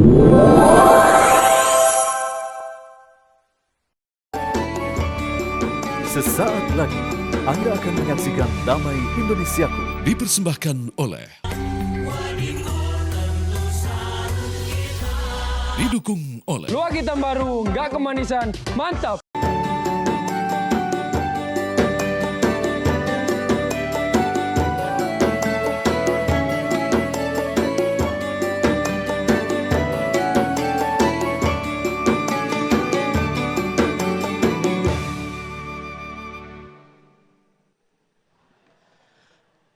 Sesaat lagi Anda akan menyaksikan Damai Indonesiaku, dipersembahkan oleh didukung oleh Luar Hitam Baru, nggak kemanisan, mantap.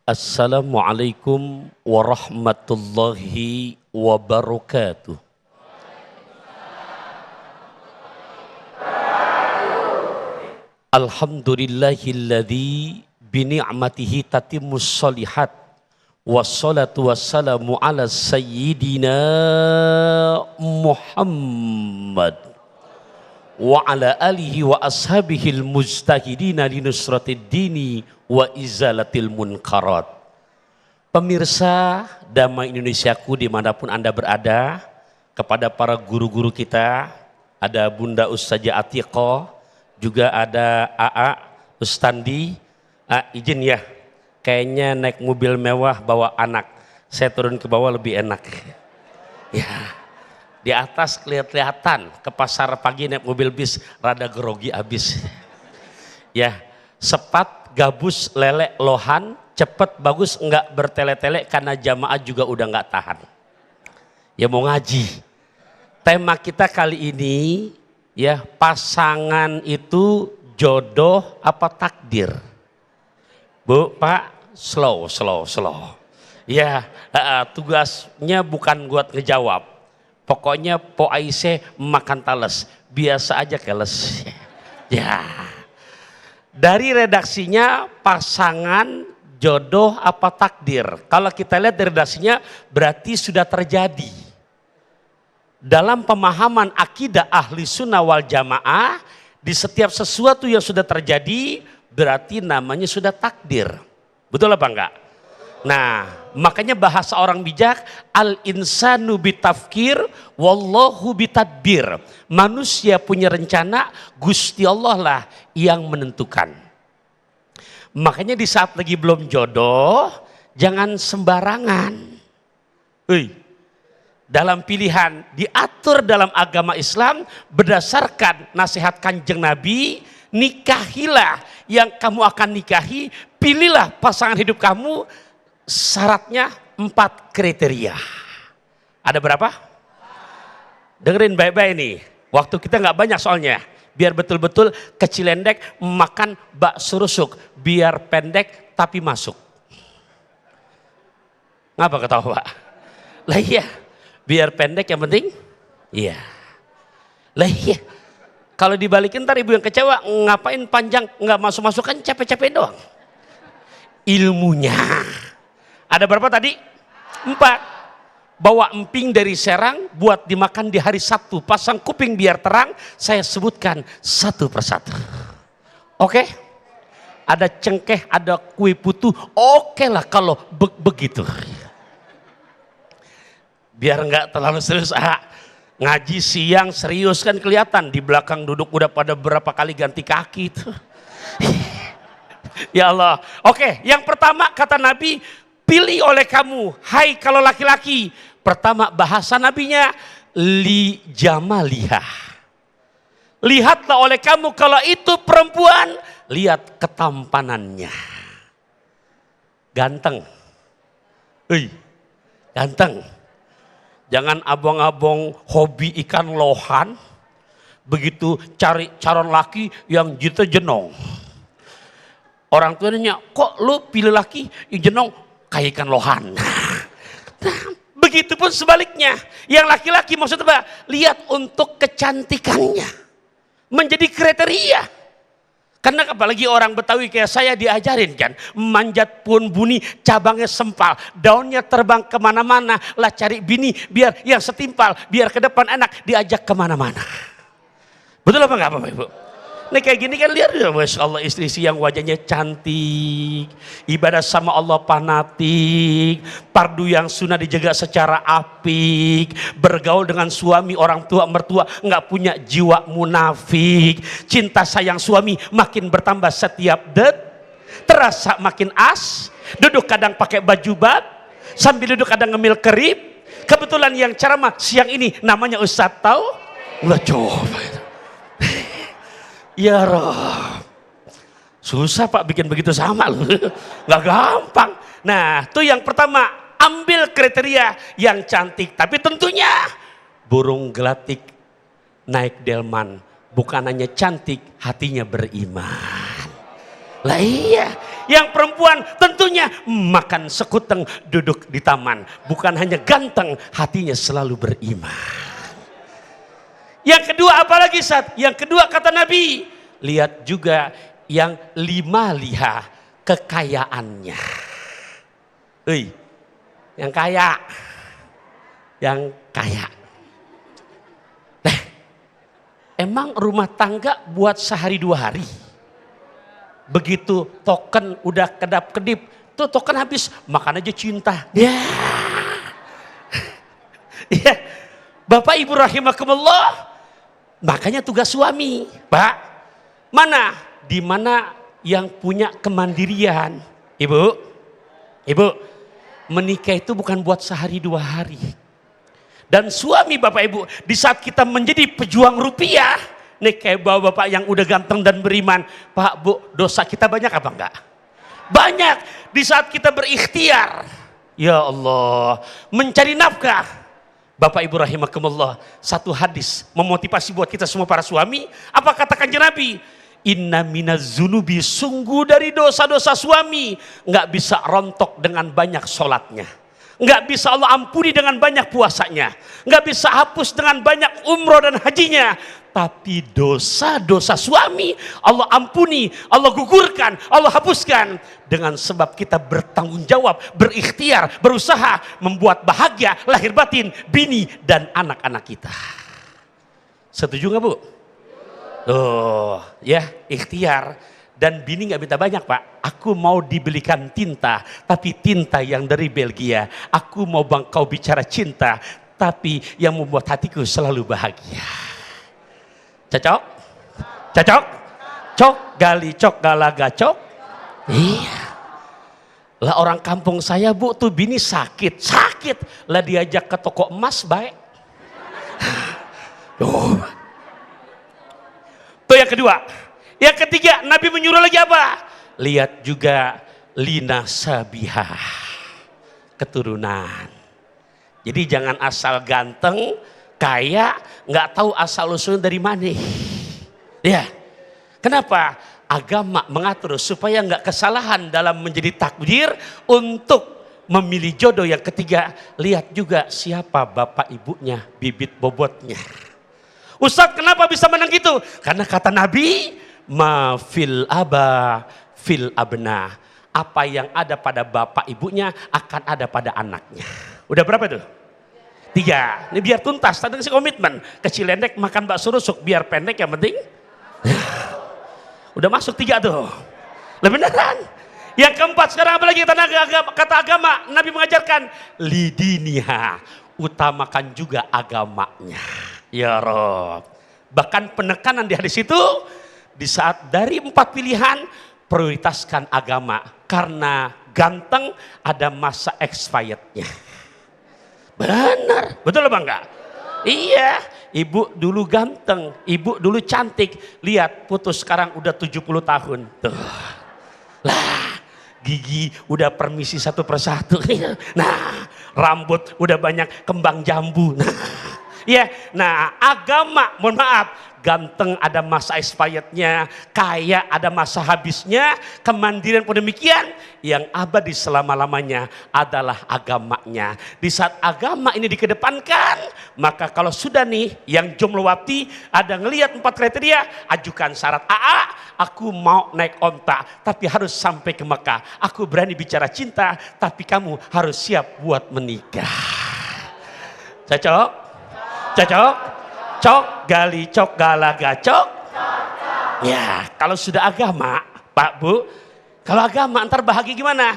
Assalamualaikum warahmatullahi wabarakatuh. Alhamdulillahilladzi bini'matihi tatimmus shalihat. Wassalatu wassalamu ala sayyidina Muhammad wa ala alihi wa ashabihil mujtahidina linusratid dini wa izalatil munkarat. Pemirsa Damai Indonesiaku dimanapun Anda berada, kepada para guru-guru kita, ada Bunda Ustazah Atiqah, juga ada AA Ustandi. Izin ya, kayaknya naik mobil mewah bawa anak, saya turun ke bawah lebih enak ya. Di atas kelihatan ke pasar pagi naik mobil bis rada grogi abis ya. Sepat, gabus, lele, lohan, cepet, bagus, enggak bertele-tele karena jamaah juga udah enggak tahan. Ya mau ngaji. Tema kita kali ini ya, pasangan itu jodoh apa takdir? Bu, Pak, slow. Ya, tugasnya bukan buat ngejawab. Pokoknya Po Aisyah makan tales, biasa aja keles. Ya. Dari redaksinya pasangan jodoh apa takdir. Kalau kita lihat dari redaksinya berarti sudah terjadi. Dalam pemahaman akidah ahli sunnah wal jamaah, di setiap sesuatu yang sudah terjadi berarti namanya sudah takdir. Betul apa enggak? Nah, makanya bahasa orang bijak, al insanu bitafkir wallahu bitadbir. Manusia punya rencana, Gusti Allah lah yang menentukan. Makanya di saat lagi belum jodoh, jangan sembarangan. Dalam pilihan diatur dalam agama Islam berdasarkan nasihat Kanjeng Nabi, nikahilah yang kamu akan nikahi, pilihlah pasangan hidup kamu. Syaratnya 4 kriteria. Ada berapa? Dengerin baik-baik nih. Waktu kita nggak banyak soalnya. Biar betul-betul kecilendek makan bakso rusuk. Biar pendek tapi masuk. Ngapa ketawa? Lah iya. Biar pendek yang penting. Iya. Lah iya. Kalau dibalikin ntar ibu yang kecewa. Ngapain panjang nggak masuk-masuk kan capek-capek doang. Ilmunya. Ada berapa tadi? 4. Bawa emping dari Serang buat dimakan di hari Sabtu. Pasang kuping biar terang. Saya sebutkan satu persatu. Oke? Ada cengkeh, ada kue putu. Oke lah kalau begitu. Biar nggak terlalu serius. Ngaji siang serius kan kelihatan. Di belakang duduk udah pada berapa kali ganti kaki itu. Ya Allah. Oke, yang pertama kata Nabi, pilih oleh kamu, hai kalau laki-laki. Pertama bahasa nabinya, li jamalihah. Lihatlah oleh kamu kalau itu perempuan, lihat ketampanannya. Ganteng. Ganteng. Jangan abang-abang hobi ikan lohan, begitu cari calon laki yang gitu jenong. Orang tuanya, kok lu pilih laki yang jenong? Kayak ikan lohan. Nah, begitupun sebaliknya. Yang laki-laki maksudnya apa? Lihat untuk kecantikannya. Menjadi kriteria. Karena apalagi orang Betawi kayak saya diajarin kan. Manjat pun bunyi, cabangnya sempal. Daunnya terbang kemana-mana. Lah cari bini biar yang setimpal. Biar ke depan anak diajak kemana-mana. Betul apa enggak Bapak Ibu? Nih kayak gini kan lihat ya, Masya Allah, istri yang wajahnya cantik, ibadah sama Allah fanatik, pardu yang sunnah dijaga secara apik, bergaul dengan suami, orang tua, mertua, nggak punya jiwa munafik, cinta sayang suami makin bertambah setiap terasa makin duduk kadang pakai baju bat, sambil duduk kadang ngemil kerip. Kebetulan yang ceramah siang ini namanya Ustadz tahu? Nggak coba itu. Ya Rob, susah Pak bikin begitu sama loh, nggak gampang. Nah, tuh yang pertama, ambil kriteria yang cantik, tapi tentunya burung gelatik naik delman, bukan hanya cantik, hatinya beriman. Lah iya, yang perempuan tentunya makan sekuteng duduk di taman, bukan hanya ganteng, hatinya selalu beriman. Yang kedua apalagi Sat? Yang kedua kata Nabi, lihat juga yang 5 liha kekayaannya. Yang kaya. Emang rumah tangga buat sehari 2 hari? Begitu token udah kedap-kedip, tuh token habis, makan aja cinta. Ya. Bapak Ibu rahimakumullah, makanya tugas suami, Pak, di mana yang punya kemandirian, Ibu, menikah itu bukan buat sehari 2 hari. Dan suami Bapak Ibu, di saat kita menjadi pejuang rupiah, nih kayak bapak-bapak yang udah ganteng dan beriman, Pak Bu, dosa kita banyak apa enggak? Banyak. Di saat kita berikhtiar, ya Allah, mencari nafkah. Bapak Ibu rahimakumullah, satu hadis memotivasi buat kita semua para suami. Apa kata Kanjeng Nabi? Inna minaz zunubi, sungguh dari dosa-dosa suami nggak bisa rontok dengan banyak sholatnya, nggak bisa Allah ampuni dengan banyak puasanya, nggak bisa hapus dengan banyak umroh dan hajinya. Tapi dosa-dosa suami Allah ampuni, Allah gugurkan, Allah hapuskan dengan sebab kita bertanggung jawab, berikhtiar, berusaha membuat bahagia lahir batin bini dan anak-anak kita. Setuju nggak Bu? Oh ya, ikhtiar. Dan bini nggak minta banyak Pak. Aku mau dibelikan tinta, tapi tinta yang dari Belgia. Aku mau kau bicara cinta, tapi yang membuat hatiku selalu bahagia. Cocok? Cocok? Cok gali cok galaga cok. Iya. Lah orang kampung saya Bu tuh bini sakit. Lah diajak ke toko emas baik. Tuh yang kedua. Yang ketiga, Nabi menyuruh lagi apa? Lihat juga lina sabihah, keturunan. Jadi jangan asal ganteng, kaya, nggak tahu asal usulnya dari mana. Ya, kenapa? Agama mengatur supaya nggak kesalahan dalam menjadi takdir untuk memilih jodoh. Yang ketiga, lihat juga siapa bapak ibunya, bibit bobotnya. Ustadz, kenapa bisa menang gitu? Karena kata Nabi, ma fil aba fil abna, apa yang ada pada bapak ibunya akan ada pada anaknya. Udah berapa tuh? 3. Ini biar tuntas, tadi kasih komitmen. Kecil endek makan bakso rusuk, biar pendek yang penting. Udah masuk 3 tuh. Lah beneran. Yang keempat sekarang apa lagi kata agama? Nabi mengajarkan lidiniha, utamakan juga agamanya. Ya Rob. Bahkan penekanan di hadis itu, di saat dari 4 pilihan, prioritaskan agama. Karena ganteng ada masa expirednya. Benar, betul apa enggak? Iya, ibu dulu ganteng, ibu dulu cantik. Lihat, putus sekarang udah 70 tahun. Tuh. Lah, gigi udah permisi satu persatu. Nah, rambut udah banyak kembang jambu. Nah, ya, nah agama, mohon maaf, ganteng ada masa expirednya, kaya ada masa habisnya, kemandirian pun demikian. Yang abadi selama-lamanya adalah agamanya. Di saat agama ini dikedepankan, maka kalau sudah nih yang jombloati ada ngelihat 4 kriteria, ajukan syarat. Aku mau naik onta, tapi harus sampai ke Mekah. Aku berani bicara cinta, tapi kamu harus siap buat menikah. Cocok? Cocok? Cok gali cok galaga cok. Ya, kalau sudah agama, Pak Bu, kalau agama antar bahagia gimana?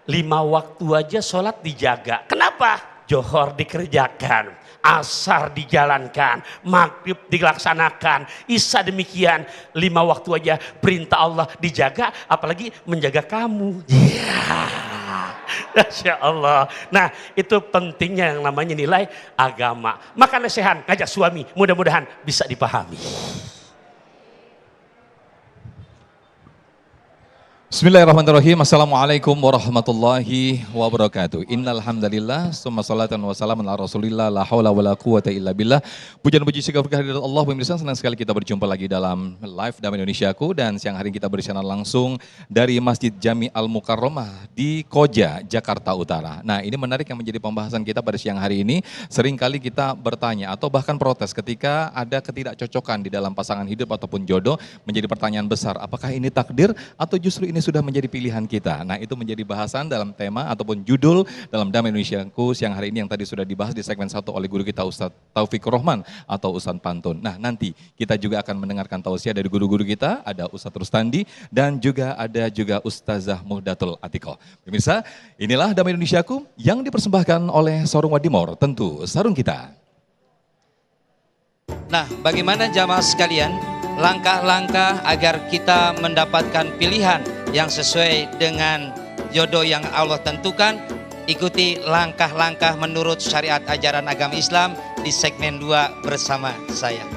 5 waktu aja sholat dijaga. Kenapa? Johor dikerjakan, asar dijalankan, maghrib dilaksanakan, isya demikian. 5 waktu aja perintah Allah dijaga, apalagi menjaga kamu. Ya, Masya Allah. Nah, itu pentingnya yang namanya nilai agama. Maka nasihat ngajak suami, mudah-mudahan bisa dipahami. Bismillahirrahmanirrahim. Assalamualaikum warahmatullahi wabarakatuh. Innal hamdalillah, summa salatan wa salamun ala Rasulillah, la haula wala quwata illa billah. Pujian puji syukur kehadirat Allah. Pemirsa, senang sekali kita berjumpa lagi dalam live Damai Indonesiaku, dan siang hari ini kita bersiaran langsung dari Masjid Jami Al Mukarramah di Koja, Jakarta Utara. Nah, ini menarik yang menjadi pembahasan kita pada siang hari ini. Seringkali kita bertanya atau bahkan protes ketika ada ketidakcocokan di dalam pasangan hidup ataupun jodoh, menjadi pertanyaan besar, apakah ini takdir atau justru ini sudah menjadi pilihan kita. Nah, itu menjadi bahasan dalam tema ataupun judul dalam Damai Indonesiaku siang hari ini yang tadi sudah dibahas di segmen 1 oleh guru kita Ustadz Taufikur Rahman atau Ustadz Pantun. Nah, nanti kita juga akan mendengarkan tausiah dari guru-guru kita, ada Ustadz Rustandi dan juga ada Ustazah Muhdatul Atikoh. Pemirsa, inilah Damai Indonesiaku yang dipersembahkan oleh Sarung Wadimor, tentu sarung kita. Nah, bagaimana jamaah sekalian, langkah-langkah agar kita mendapatkan pilihan yang sesuai dengan jodoh yang Allah tentukan? Ikuti langkah-langkah menurut syariat ajaran agama Islam di segmen 2 bersama saya.